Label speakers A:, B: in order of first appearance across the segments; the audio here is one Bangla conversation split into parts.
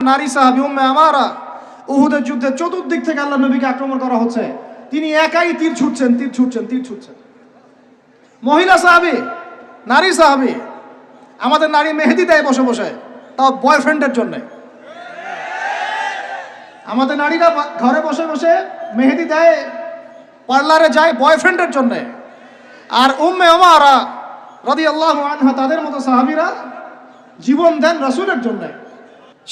A: নারী সাহাবী উম্মে আমারা, উহুদের যুদ্ধে চতুর্দিক থেকে আল্লাহ নবীকে আক্রমণ করা হচ্ছে, তিনি একাই তীর ছুটছেন। মহিলা সাহাবী, নারী সাহাবী, আমাদের নারী মেহেদি দেয় বসে বসে, তাও বয়ফ্রেন্ডের জন্য। আমাদের নারীরা ঘরে বসে বসে মেহেদি দেয়, পার্লারে যায় বয়ফ্রেন্ডের জন্য। আর উম্মে আমারা রাদিয়াল্লাহু আনহা, তাদের মতো সাহাবীরা জীবন দেন রাসূলের জন্য।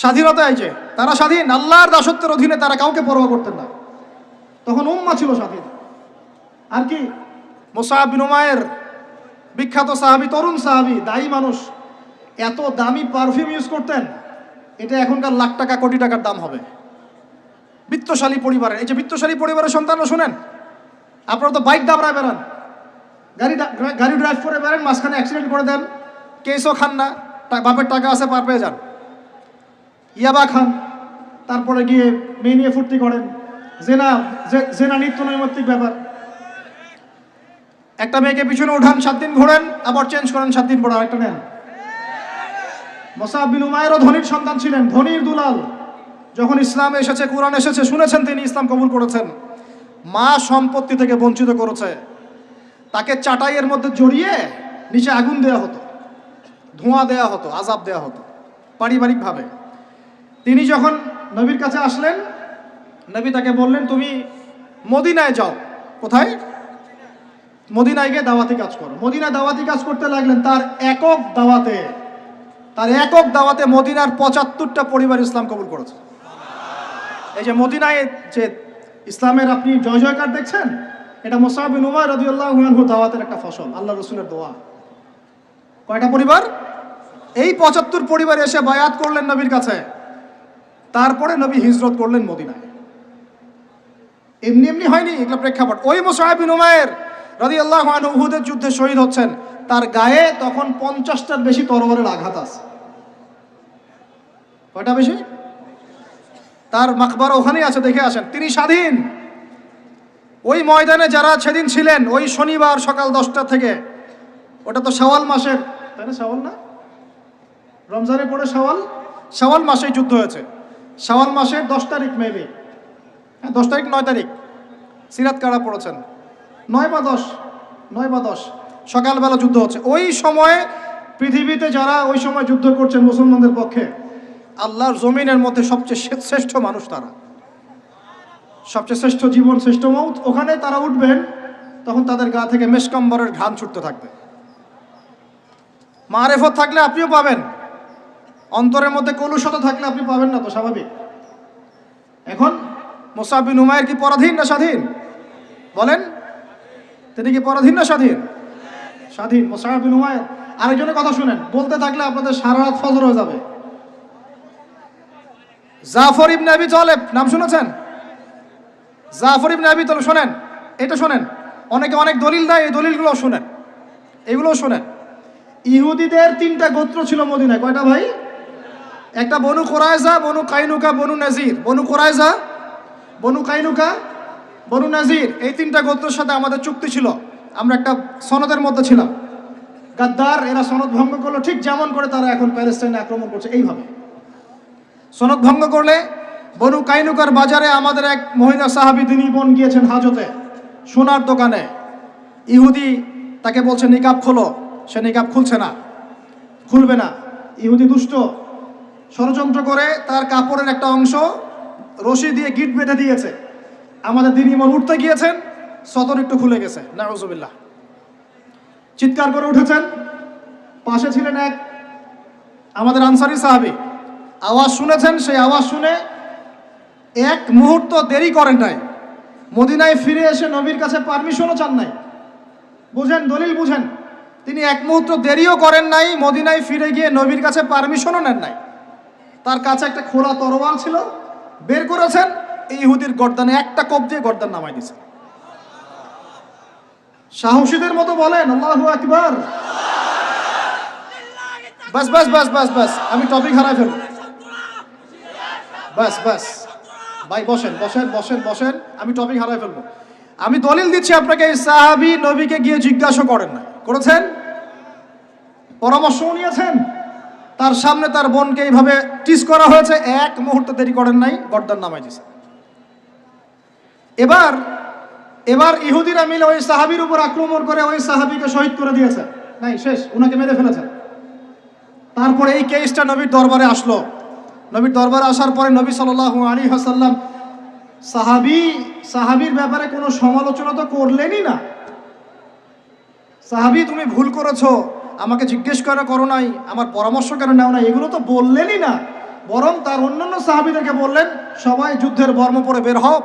A: স্বাধীনতা এই যে, তারা স্বাধীন, আল্লাহর দাসত্বের অধীনে তারা কাউকে পরোয়া করতেন না। তখন উম্মাহ ছিল স্বাধীন। আর কি, মুসআব বিন উমাইর, বিখ্যাত সাহাবী, তরুণ সাহাবী, দায়ী মানুষ, এত দামি পারফিউম ইউজ করতেন, এটা এখনকার লাখ টাকা কোটি টাকার দাম হবে। বিত্তশালী পরিবারের, এই যে বিত্তশালী পরিবারের সন্তানরা শোনেন, আপনারা তো বাইক দাবড়ায় বেড়ান, গাড়ি ড্রাইভ করে বেড়ান, মাঝখানে অ্যাক্সিডেন্ট করে দেন, কেসও খান না, বাপের টাকা আছে পার পেয়ে যান, ইয়াবা খান, তারপরে গিয়ে মেয়ে নিয়ে ফুর্তি করেন, জেনা নিত্য নৈমিত্তিক ব্যাপার। একটা মেয়েকে পিছনে উঠান, 7 দিন ঘোরেন, আবার চেঞ্জ করেন, 7 দিন পর আরেকটা নেন। মুসআব বিন উমাইরও ধনীর সন্তান ছিলেন, ধনীর দুলাল। যখন ইসলাম এসেছে, কুরআন এসেছে, শুনেছেন, তিনি ইসলাম কবুল করেছেন। মা সম্পত্তি থেকে বঞ্চিত করেছে, তাকে চাটাইয়ের মধ্যে জড়িয়ে নিচে আগুন দেওয়া হতো, ধোঁয়া দেওয়া হতো, আযাব দেওয়া হতো পারিবারিকভাবে। তিনি যখন নবীর কাছে আসলেন, নবী তাকে বললেন, তুমি মদিনায় যাও। কোথায়? মদিনায় গিয়ে দাওয়াতি কাজ করো। মদিনায় দাওয়াতি কাজ করতে লাগলেন। তার একক দাওয়াতে মদিনার 75টা পরিবার ইসলাম কবুল করেছে। এই যে মদিনায় যে ইসলামের আপনি জয় জয়কার দেখছেন, এটা মুসআব বিন উমাইর রাদিয়াল্লাহু আনহু দাওয়াতের একটা ফসল, আল্লাহ রাসূলের দোয়া। কয়টা পরিবার? এই 75 পরিবার এসে বায়াত করলেন নবীর কাছে। তারপরে নবী হিজরত করলেন মদিনায়। এমনি হয়নি, এগুলো প্রেক্ষাপট। ওই মুসআব বিন উমাইর রাদিয়াল্লাহু আনহু উহুদের যুদ্ধে শহীদ হচ্ছেন, তার গায়ে তখন 50টার বেশি তরবারের আঘাত আছে। কয়টা বেশি? তার মাকবারা ওখানেই আছে, দেখে আসেন। তিনি স্বাধীন। ওই ময়দানে যারা সেদিন ছিলেন, ওই শনিবার সকাল 10টা থেকে, ওটা তো শাওয়াল মাসের, তাই না? শাওয়াল না, রমজানে পড়ে শাওয়াল মাসেই যুদ্ধ হয়েছে। শাওয়াল মাসের 10 তারিখ, মেবি 10 তারিখ, 9 তারিখ, সিরাত কারা পড়েছেন, 9 বা 10 সকালবেলা যুদ্ধ হচ্ছে। ওই সময়ে পৃথিবীতে যারা ওই সময় যুদ্ধ করছেন মুসলমানদের পক্ষে, আল্লাহর জমিনের মধ্যে সবচেয়ে শ্রেষ্ঠ মানুষ তারা, সবচেয়ে শ্রেষ্ঠ জীবন, শ্রেষ্ঠ মৌত। ওখানে তারা উঠবেন, তখন তাদের গা থেকে মেশকাম্বরের ঘ্রাণ ছুটতে থাকবে। মারেফত থাকলে আপনিও পাবেন, অন্তরের মধ্যে কলুষতা থাকলে আপনি পাবেন না, তো স্বাভাবিক। এখন মুসআব বিন উমাইর কি পরাধীন না স্বাধীন? বলেন, তিনি কি পরাধীন না স্বাধীন? স্বাধীন মুসআব বিন উমাইর। আরেকজনের কথা শুনেন, বলতে থাকলে আপনাদের সারা রাত ফজর হয়ে যাবে। জাফর ইবনে আবি তালেব নাম শুনেছেন? জাফর ইবনে আবি তালেব, শোনেন, এটা শোনেন। অনেকে অনেক দলিল দেয়, এই দলিলগুলো শোনেন, এগুলো শোনেন। ইহুদিদের 3টা গোত্র ছিল মদিনায়। কয়টা ভাই? একটা বনু কুরাইজা, বনু কাইনুকা, বনু নাজির। বনু কুরাইজা, বনু কাইনুকা, বনু নাজির, এই 3টা গোত্রের সাথে আমাদের চুক্তি ছিল। আমরা একটা সনদের মধ্যে ছিলাম। গাদ্দার, এরা সনদ ভঙ্গ করলো, ঠিক যেমন করে তারা এখন প্যালেস্টাইনে আক্রমণ করছে, এইভাবে সনদ ভঙ্গ করলে। বনু কাইনুকার বাজারে আমাদের এক মহিলা সাহাবী, তিনি বোন গিয়েছেন হাজতে, সোনার দোকানে। ইহুদি তাকে বলছে নিকাব খোলো, সে নিকাব খুলবে না। ইহুদি দুষ্ট, ষড়যন্ত্র করে তার কাপড়ের একটা অংশ রশি দিয়ে গিট বেঁধে দিয়েছে। আমাদের দিনী ইমাম উঠতে গিয়েছেন, সতর একটু খুলে গেছে, নাউজুবিল্লাহ। চিৎকার করে উঠেছেন। পাশে ছিলেন এক আমাদের আনসারী সাহাবী, আওয়াজ শুনেছেন। সেই আওয়াজ শুনে এক মুহূর্ত দেরি করেন নাই, মদিনায় ফিরে এসে নবীর কাছে পারমিশনও চান নাই। বুঝেন, দলিল বুঝেন। তিনি এক মুহূর্ত দেরিও করেন নাই, মদিনায় ফিরে গিয়ে নবীর কাছে পারমিশনও নেন নাই। তার কাছে একটা খোলা তরোয়াল ছিল, বের করেছেন, এই ইহুদির গর্দানে একটা কোপ দিয়ে গর্দান নামাই দিয়েছে। সাহসীদের মতো বলেন আল্লাহু আকবার। বাস, আমি টপিক হারাই ফেলব। বাস ভাই, বসেন, আমি টপিক হারাই ফেলবো। আমি দলিল দিচ্ছি আপনাকে, এই সাহাবী নবীকে গিয়ে জিজ্ঞাসা করেন না, করেছেন? পরামর্শ নিয়েছেন? তার সামনে তার বোনকে এইভাবে টিস করা হয়েছে, এক মুহূর্ত দেরি করেন নাই, গর্দান নামাই দিয়েছে। এবার এবার ইহুদিরা মিলে ওই সাহাবীর উপর আক্রমণ করে ওই সাহাবীকে শহীদ করে দিয়েছে, নাই শেষ, উনাকে মেরে ফেলেছেন। তারপরে এই কেসটা নবীর দরবারে আসলো। নবীর দরবারে আসার পরে নবী সাল্লাল্লাহু আলাইহি ওয়াসাল্লাম সাহাবীর ব্যাপারে কোনো সমালোচনা তো করলেনই না। সাহাবী তুমি ভুল করেছো, আমাকে জিজ্ঞেস করো নাই, আমার পরামর্শ কেন নাও না, এগুলো তো বললেনই না। বরং তার অন্যান্য সাহাবীদেরকে বললেন, সবাই যুদ্ধের বর্ম পরে বের হও,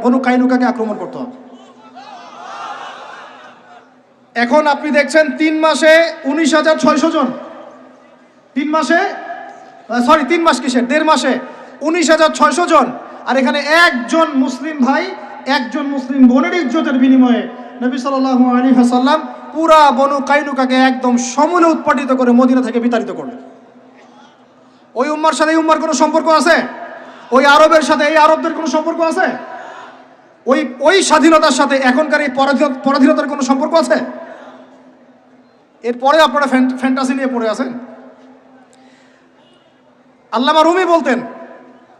A: বনু কাইনুকাকে আক্রমণ করতে হবে। এখন আপনি দেখছেন 3 মাসে 19,600 জন, 3 মাসে 1.5 মাসে 19,600 জন। আর এখানে একজন মুসলিম ভাই, একজন মুসলিম বোনের ইজ্জতের বিনিময়ে নবী সাল্লাল্লাহু আলাইহি ওয়াসাল্লাম পুরা বনু কাইনুকাকে একদম সমূলে উৎপাটিত করে মদিনা থেকে বিতাড়িত করলেন। ওই উম্মার সাথে এই উম্মার কোনো সম্পর্ক আছে? ওই আরবের সাথে এই আরবদের কোনো সম্পর্ক আছে? ওই স্বাধীনতার সাথে এখনকার এই পরাধীনতার কোনো সম্পর্ক আছে? এরপরে আপনারা ফ্যান্টাসি নিয়ে পড়ে আছেন। আল্লামা রুমি বলতেন,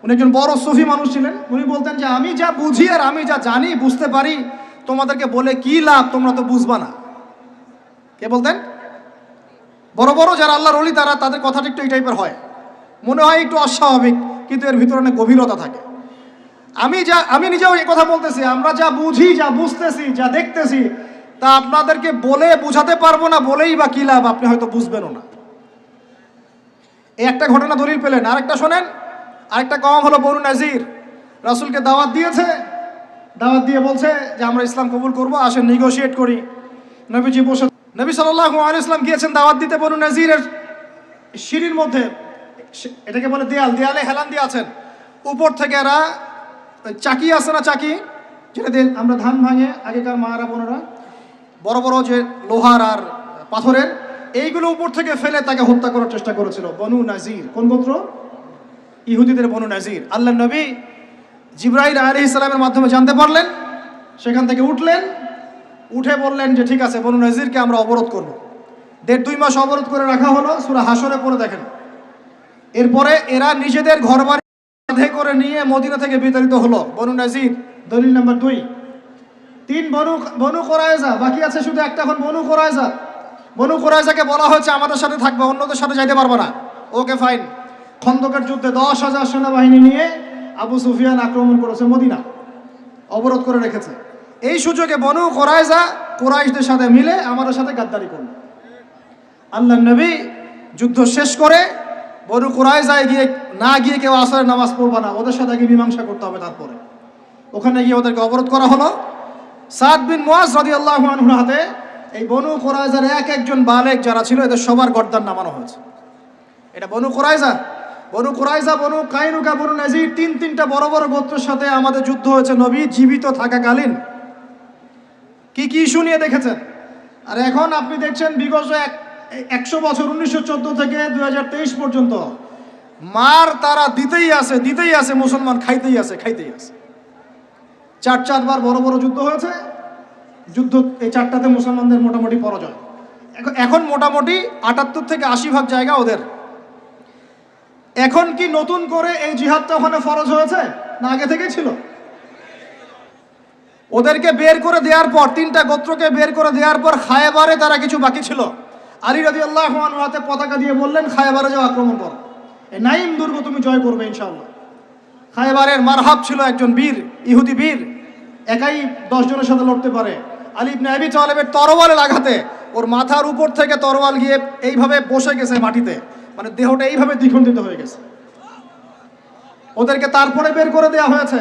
A: উনি একজন বড় সুফি মানুষ ছিলেন, উনি বলতেন যে আমি যা বুঝি আর আমি যা জানি বুঝতে পারি, তোমাদেরকে বলে কি লাভ, তোমরা তো বুঝবা না। কে বলতেন? বড় বড় যারা আল্লাহর ওলি তাদের কথাটা একটু এই টাইপের হয়, মনে হয় একটু অস্বাভাবিক, কিন্তু এর ভিতরে অনেক গভীরতা থাকে। আমি নিজেও এই কথা বলতেছি, আমরা যা বুঝি, যা বুঝতেছি, যা দেখতেছি, তা আপনাদেরকে বলে বোঝাতে পারবো না, বলেই বা কি লাভ, আপনি হয়তো বুঝবেনও না। এই একটা ঘটনা দলিল পেলেন। আরেকটা শোনেন, আরেকটা কওম হলো বনু নাজির। রাসূলকে দাওয়াত দিয়েছে, দাওয়াত দিয়ে বলছে যে আমরা ইসলাম কবুল করবো, আসেন নেগোশিয়েট করি। নবীজি বসে, নবী সাল্লাল্লাহু আলাইহি ওয়াসাল্লাম গিয়েছেন দাওয়াত দিতে বনু নাজিরের সিঁড়ির মধ্যে, এটাকে বলে দেয়ালে হেলান দিয়ে আছেন। উপর থেকে এরা চাকি আছে না, চাকি যেটা দিয়ে আমরা ধান ভাঙে আগেকার মারা বোনেরা, বড় বড় যে লোহার আর পাথরের, এইগুলো উপর থেকে ফেলে তাকে হত্যা করার চেষ্টা করেছিল বনু নাজির। কোন গোত্র? ইহুদিদের বনু নাজির। আল্লাহ নবী জিবরাইল আলাইহিস সালামের মাধ্যমে জানতে পারলেন, সেখান থেকে উঠলেন, উঠে বললেন যে ঠিক আছে, বনু নাজিরকে আমরা অবরোধ করব। 1.5-2 মাস অবরোধ করে রাখা হলো, সূরা হাশরে পড়ে দেখেন। এরপরে এরা নিজেদের ঘরবাড়ি বাঁধে করে নিয়ে মদিনা থেকে বিতাড়িত হলো। বনু নাজির, দলিল নাম্বার 2। 3 বনু কুরাইজা, বাকি আছে শুধু একটা, এখন বনু কুরাইজা। বনু কুরাইজাকে বলা হয়েছে আমাদের সাথে থাকবে, অন্যদের সাথে যাইতে পারবো না। Okay fine. খন্দকের যুদ্ধে 10,000 সেনাবাহিনী নিয়ে আবু সুফিয়ান আক্রমণ করেছে মদিনা, অবরোধ করে রেখেছে। এই সুযোগে বনু কুরাইজা কুরাইশদের সাথে মিলে আমাদের সাথে গাদ্দারি করল। আল্লাহ নবী যুদ্ধ শেষ করে বনু কুরাইজায় গিয়ে কেউ আসরের নামাজ পড়বা না, ওদের সাথে গিয়ে মীমাংসা করতে হবে। তারপরে ওখানে গিয়ে ওদেরকে অবরোধ করা হলো। সাদ বিন মুআজ রাদিয়াল্লাহু আনহুর হাতে এই বনু কুরাইজার একজন বালেক যারা ছিল, এদের সবার গর্দান নামানো হয়েছে। এটা বনু কুরাইজা, বনু কাইনুকা, বনু নাজির, 3টা বড় বড় গোত্রের সাথে আমাদের যুদ্ধ হয়েছে নবী জীবিত থাকাকালীন। কি কি ইস্যু নিয়ে দেখেছেন। আর এখন আপনি দেখছেন বিগত 100 বছর, 1914 থেকে 2023 পর্যন্ত মার তারা দিতেই আছে, মুসলমান খাইতেই আছে। 4বার বড় বড় যুদ্ধ হয়েছে। যুদ্ধ এই 4টাতে মুসলমানদের মোটামুটি পরাজয়। এখন মোটামুটি 78 থেকে 80% জায়গা ওদের। এখন কি নতুন করে এই জিহাদটা ওখানে ফরজ হয়েছে, না আগে থেকেই ছিল? ওদেরকে বের করে দেওয়ার পর, 3টা গোত্রকে বের করে দেওয়ার পর খায়বারে তারা কিছু বাকি ছিল। আলী রাদিয়াল্লাহু আনহু হাতে পতাকা দিয়ে বললেন, খায়বারে যাও, আক্রমণ করো, এই নাইম দুর্গ তুমি জয় করবে ইনশাআল্লাহ। খায়বারের মারহাব ছিল একজন বীর, ইহুদি বীর, একাই 10 জনের সাথে লড়তে পারে। আলী ইবনে আবি তালেবের তরোয়ালের আঘাতে ওর মাথার উপর থেকে তরোয়াল গিয়ে এইভাবে বসে গেছে মাটিতে, মানে দেহটা এইভাবে দ্বিখণ্ডিত হয়ে গেছে। ওদেরকে তারপরে বের করে দেওয়া হয়েছে।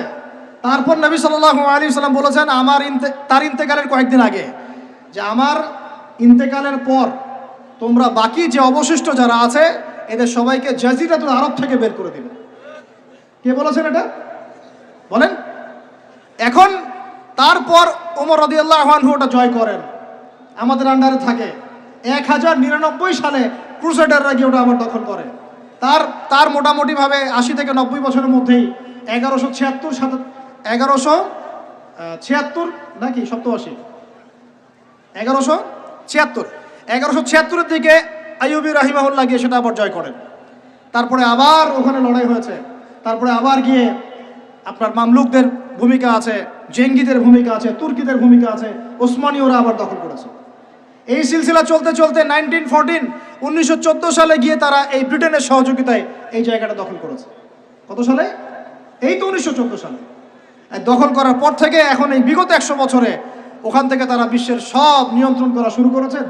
A: তারপর নবী সাল্লাল্লাহু আলাইহি ওয়াসাল্লাম বলেছেন তার ইন্তেকালের কয়েকদিন আগে, যে আমার ইন্তেকালের পর তোমরা বাকি যে অবশিষ্ট যারা আছে এদের সবাইকে জাজিরাতুল আরব থেকে বের করে দিবে। কে বলেছেন এটা? বলেন। এখন তারপর ওমর রাদিয়াল্লাহু আনহু ওটা জয় করেন, আমাদের আন্ডারে থাকে। 1099 সালে ক্রুসেডাররা গিয়ে ওটা আমার দখল করে। তার মোটামুটিভাবে 80 থেকে 90 বছরের মধ্যেই 1176 নাকি 87, 1176 1176-এর দিকে আইয়ুবী রাহিমাহুল্লাহ গিয়ে সেটা আবার জয় করেন। তারপরে আবার ওখানে লড়াই হয়েছে, তারপরে আবার গিয়ে আপনার মামলুকদের ভূমিকা আছে, জেঙ্গিদের ভূমিকা আছে, তুর্কিদের ভূমিকা আছে, ওসমানীয়রা আবার দখল করেছে। এই সিলসিলা চলতে চলতে 1914 সালে গিয়ে তারা এই ব্রিটেনের সহযোগিতায় এই জায়গাটা দখল করেছে। কত সালে? এই তো 1914 সালে। দখল করার পর থেকে এখন এই বিগত 100 বছরে ওখান থেকে তারা বিশ্বের সব নিয়ন্ত্রণ করা শুরু করেছেন।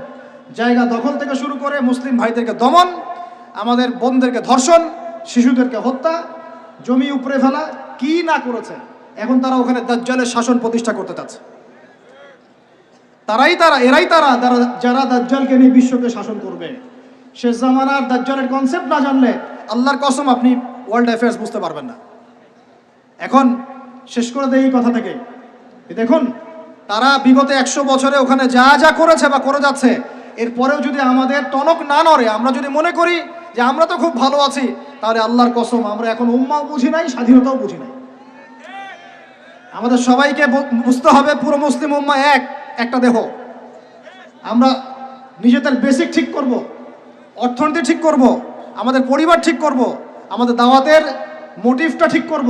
A: জায়গা দখল থেকে শুরু করে মুসলিম ভাইদেরকে দমন, আমাদের বোনদেরকে ধর্ষণ, শিশুদেরকে হত্যা, জমি উপড়ে ফেলা, কি না করেছে। এখন তারা ওখানে দাজ্জালের শাসন প্রতিষ্ঠা করতে চাচ্ছে। এরাই তারা যারা দাজ্জালকে নিয়ে বিশ্বকে শাসন করবে। শেষ জামানার দাজ্জালের কনসেপ্ট না জানলে আল্লাহর কসম আপনি ওয়ার্ল্ড অ্যাফেয়ার্স বুঝতে পারবেন না। এখন শেষ করে দেয় এই কথা থেকে, দেখুন তারা বিগত 100 বছরে ওখানে যা যা করেছে বা করে যাচ্ছে, এরপরেও যদি আমাদের টনক না নড়ে, আমরা যদি মনে করি যে আমরা তো খুব ভালো আছি, তাহলে আল্লাহর কসম আমরা এখন উম্মাও বুঝি নাই, স্বাধীনতাও বুঝি নাই। আমাদের সবাইকে বুঝতে হবে পুরো মুসলিম উম্মা একটা দেহ। আমরা নিজেদের বেসিক ঠিক করব, অর্থনীতি ঠিক করব, আমাদের পরিবার ঠিক করব, আমাদের দাওয়াতের মোটিভটা ঠিক করব।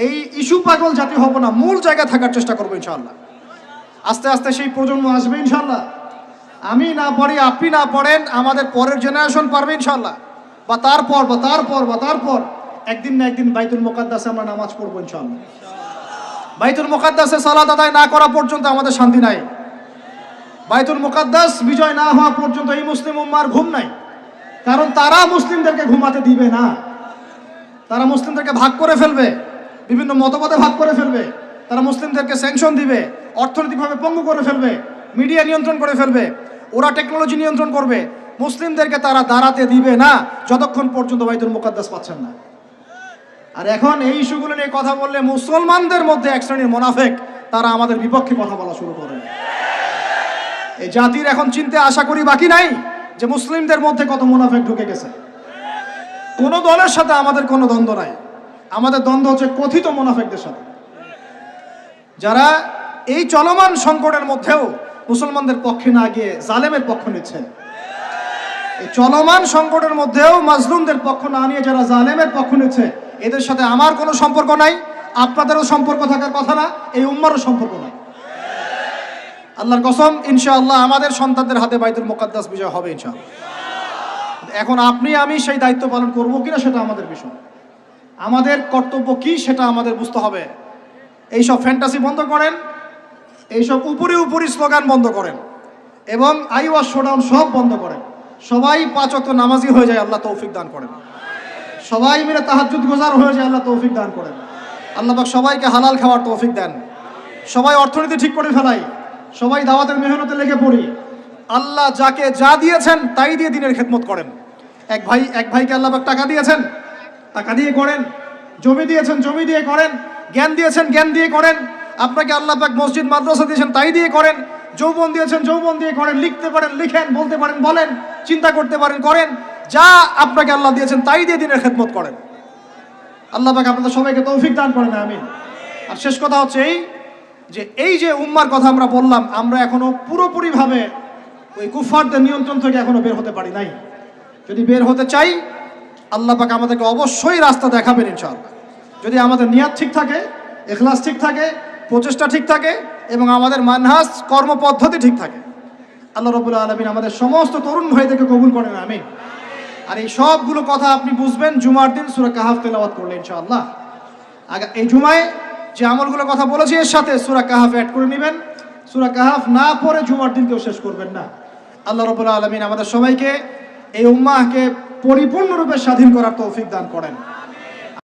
A: এই ইস্যু পাগল জাতি হব না, মূল জায়গায় থাকার চেষ্টা করবো ইনশাআল্লাহ। আস্তে আস্তে সেই প্রজন্ম আসবে ইনশাআল্লাহ। আমি না পড়ি, আপনি না পড়েন, আমাদের পরের জেনারেশন পারবে ইনশাআল্লাহ, বা তারপর একদিন না একদিন বাইতুল মুকাদ্দাসে আমরা নামাজ পড়বো ইনশাআল্লাহ। বাইতুল মুকাদ্দাসে সালাত আদায় না করা পর্যন্ত আমাদের শান্তি নাই। বাইতুল মুকাদ্দাস বিজয় না হওয়া পর্যন্ত এই মুসলিম উম্মার ঘুম নাই। কারণ তারা মুসলিমদেরকে ঘুমাতে দিবে না। তারা মুসলিমদেরকে ভাগ করে ফেলবে, বিভিন্ন মতবাদে ভাগ করে ফেলবে। তারা মুসলিমদেরকে স্যাংশন দিবে, অর্থনৈতিকভাবে পঙ্গু করে ফেলবে, মিডিয়া নিয়ন্ত্রণ করে ফেলবে, ওরা টেকনোলজি নিয়ন্ত্রণ করবে। মুসলিমদেরকে তারা দাঁড়াতে দিবে না যতক্ষণ পর্যন্ত বাইতুল মুকাদ্দাস পাচ্ছেন না। আর এখন এই ইস্যুগুলো নিয়ে কথা বললে মুসলমানদের মধ্যে এক শ্রেণীর মোনাফেক তারা আমাদের বিপক্ষে কথা বলা শুরু করে। এই জাতির এখন চিনতে আশা করি বাকি নাই যে মুসলিমদের মধ্যে কত মুনাফেক ঢুকে গেছে। কোন দলের সাথে আমাদের কোনো দ্বন্দ্ব নাই, আমাদের দ্বন্দ্ব হচ্ছে কথিত মুনাফেকদের সাথে, যারা এই চলমান সংকটের মধ্যেও মুসলমানদের পক্ষে না গিয়ে জালেমের পক্ষ নিচ্ছে। এই চলমান সংকটের মধ্যেও মাজলুমদের পক্ষ না নিয়ে যারা জালেমের পক্ষ নিচ্ছে, এদের সাথে আমার কোনো সম্পর্ক নাই, আপনাদেরও সম্পর্ক থাকার কথা না, এই উম্মারও সম্পর্ক নাই। আল্লাহর কসম ইনশাআল্লাহ আমাদের সন্তানদের হাতে বাইতুল মুকাদ্দাস বিজয় হবে ইনশাআল্লাহ। এখন আপনি আমি সেই দায়িত্ব পালন করবো কিনা সেটা আমাদের বিষয়। আমাদের কর্তব্য কি সেটা আমাদের বুঝতে হবে। এইসব ফ্যান্টাসি বন্ধ করেন, এইসব উপরি স্লোগান বন্ধ করেন, এবং আই ওয়াজ শোডাউন সব বন্ধ করেন। সবাই 5 ওয়াক্ত নামাজি হয়ে যায়, আল্লাহ তৌফিক দান করেন। সবাই মিলে তাহাজ্জুদ গুজার হয়ে যায়, আল্লাহ তৌফিক দান করেন। আল্লাহ পাক সবাইকে হালাল খাওয়ার তৌফিক দেন। সবাই অর্থনীতি ঠিক করে ফেলাই, সবাই দাওয়াতের মেহনতে লেগে পড়ি। আল্লাহ যাকে যা দিয়েছেন তাই দিয়ে দিনের খেদমত করেন। এক ভাইকে আল্লাহ পাক টাকা দিয়েছেন, টাকা দিয়ে করেন। জমি দিয়েছেন, জমি দিয়ে করেন। জ্ঞান দিয়েছেন, জ্ঞান দিয়ে করেন। আপনাকে আল্লাহ পাক মসজিদ মাদ্রাসা দিয়েছেন, তাই দিয়ে করেন। যৌবন দিয়েছেন, যৌবন দিয়ে করেন। লিখতে পারেন লিখেন, বলতে পারেন বলেন, চিন্তা করতে পারেন করেন। যা আপনাকে আল্লাহ দিয়েছেন তাই দিয়ে দিনের খেদমত করেন। আল্লাহ পাক আপনাদের সবাইকে তৌফিক দান করেন, আমিন। আর শেষ কথা হচ্ছে এই যে উম্মার কথা আমরা বললাম, আমরা এখনো পুরোপুরিভাবে ওই কুফারদের নিয়ন্ত্রণ থেকে এখনো বের হতে পারি নাই। যদি বের হতে চাই, আল্লাহ পাক আমাদেরকে অবশ্যই রাস্তা দেখাবেন ইনশাআল্লাহ। যদি আমাদের নিয়াত ঠিক থাকে, ইখলাস ঠিক থাকে, প্রচেষ্টা ঠিক থাকে, এবং আমাদের মানহাজ কর্মপদ্ধতি ঠিক থাকে। আল্লাহ রাব্বুল আলামিন আমাদের সমস্ত তরুণ ভাইদেরকে কবুল করেন, আমিন। আর এই সবগুলো কথা আপনি বুঝবেন জুমার দিন সূরা কাহাফ তেলাওয়াত করলে ইনশাআল্লাহ। এই জুমায় যে আমলগুলোর কথা বলেছি এর সাথে সূরা কাহাফ অ্যাড করে নেবেন। সূরা কাহাফ না পড়ে জুমার দিন কেউ শেষ করবেন না। আল্লাহ রাব্বুল আলামিন আমাদের সবাইকে এই উম্মাহকে পরিপূর্ণরূপে স্বাধীন করার তৌফিক দান করেন।